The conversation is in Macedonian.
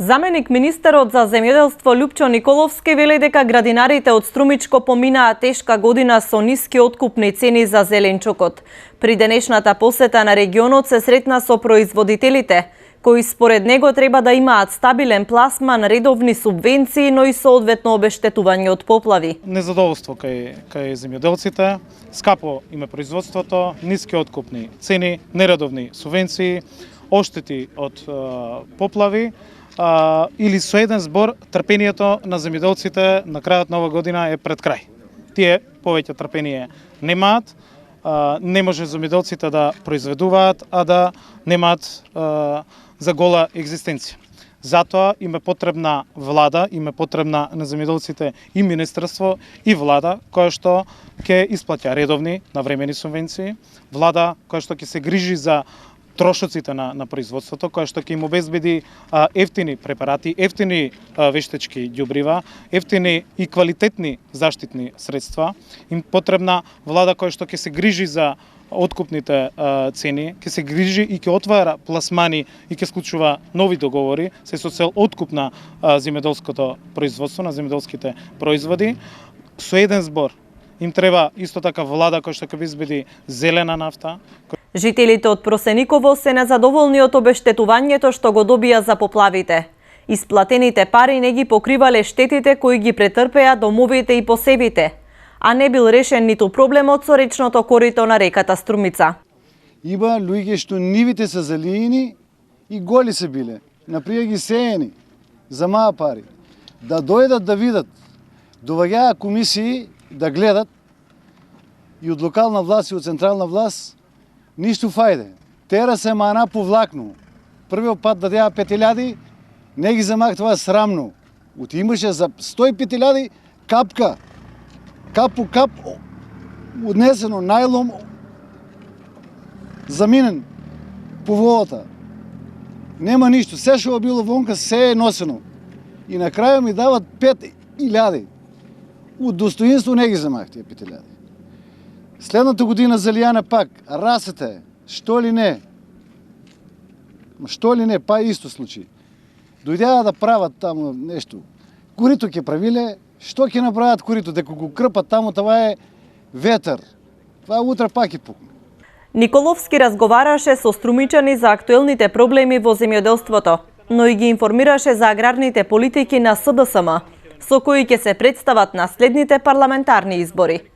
Заменик министерот за земјоделство Љупчо Николовски вели дека градинарите од Струмичко поминаа тешка година со ниски откупни цени за зеленчукот. При денешната посета на регионот се сретна со производителите, кои според него треба да имаат стабилен пласман, редовни субвенции, но и соодветно обештетување од поплави. Незадоволство кај земјоделците, скапо име производството, ниски откупни цени, нередовни субвенции, оштети од поплави, или со еден збор, трпението на земјоделците на крајот на оваа година е пред крај. Тие повеќе трпение немаат, не може земјоделците да произведуваат, а да немаат за гола екзистенција. Затоа им е потребна влада, им е потребна на земјоделците и министерство и влада која што ќе исплаќа редовни навремени субвенции, влада која што ќе се грижи за трошоците на производството, која што ќе им обезбеди ефтини препарати, ефтини вештачки ѓубрива, ефтини и квалитетни заштитни средства. Им потребна влада која што ќе се грижи за откупните цени, ќе се грижи и ќе отвара пласмани и ќе склучува нови договори се со цел откуп на земјоделското производство, на земјоделските производи. Со еден збор, им треба исто така влада која што ќе обезбеди зелена нафта. Жителите од Просениково се незадоволни од обештетувањето што го добија за поплавите. Исплатените пари не ги покривале штетите кои ги претрпеа домовите и посевите, а не бил решен ниту проблемот со речното корито на реката Струмица. Има луѓе што нивите се залиени и голи се биле, например ги сеени за маа пари. Да дојдат да видат, доваѓаа комисии да гледат и од локална власт и од централна власт, ништо фајде. Тера се мана повлакну. Првиот пат дадеа 5.000, не ги замахтува срамно. Имаше за 105.000 капка. Кап по кап однесено најлом заменен по водата. Нема ништо. Се што било вонка, се е носено. И на крај ми дават 5.000. Од достоинство не ги замах тие 5.000. Следната година залијана пак, расете, што ли не? Што ли не, па исто случај. Дојдеа да прават таму нешто. Корито ќе правиле, што ќе направат корито? Дека го крпат таму, това е ветер. Това утре пак ќе пукне. Николовски разговараше со струмичани за актуелните проблеми во земјоделството, но и ги информираше за аграрните политики на СДСМ, со кои ќе се представат на следните парламентарни избори.